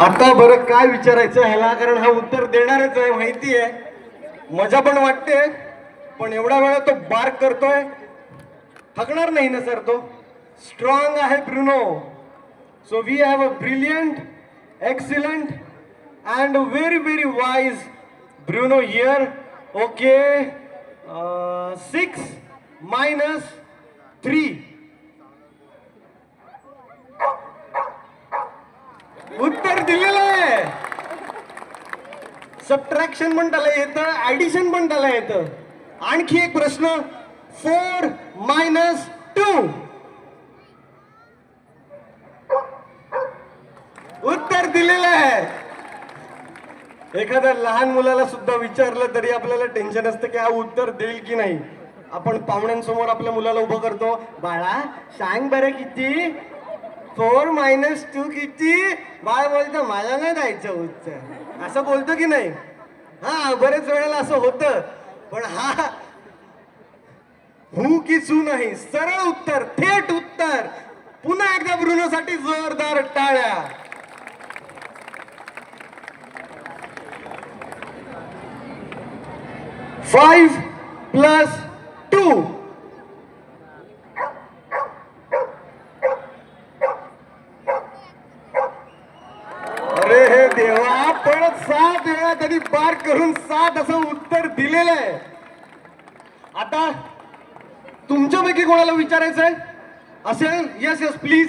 आता बरं काय विचारायचं ह्याला, कारण हा उत्तर देणारच आहे माहिती आहे. मजा पण वाटते, पण एवढा वेळा तो बार्क करतोय, थकणार नाही ना सर तो. स्ट्रॉंग आहे Bruno. So we have a brilliant, excellent and very very wise Bruno here. Okay, 6 - 3 उत्तर दिलेलं आहे. सबट्रॅक्शन पण त्याला येतं, ऍडिशन पण त्याला येतं. आणखी एक प्रश्न, 4 - 2 उत्तर दिलेलं आहे. एखाद्या लहान मुलाला सुद्धा विचारलं तरी आपल्याला टेन्शन असतं की हा उत्तर देईल की नाही. आपण पाहुण्यांसमोर आपल्या मुलाला उभं करतो, बाळा सांग बरं किती, 4 - 2 किती. बाळ बोलतो मला नाही द्यायचं उत्तर, असं बोलतो की नाही. हा, बरेच वेळेला असं होतं. पण हा हू की चू नाही, सरळ उत्तर, थेट उत्तर. पुन्हा एकदा ब्रुनोसाठी जोरदार टाळ्या. 5 + 2 अरे हे देवा, परत 7 वेळा त्यांनी पार करून 7 असं उत्तर दिलेलं आहे. आता तुमच्यापैकी कोणाला विचारायचंय असेल? Yes yes please.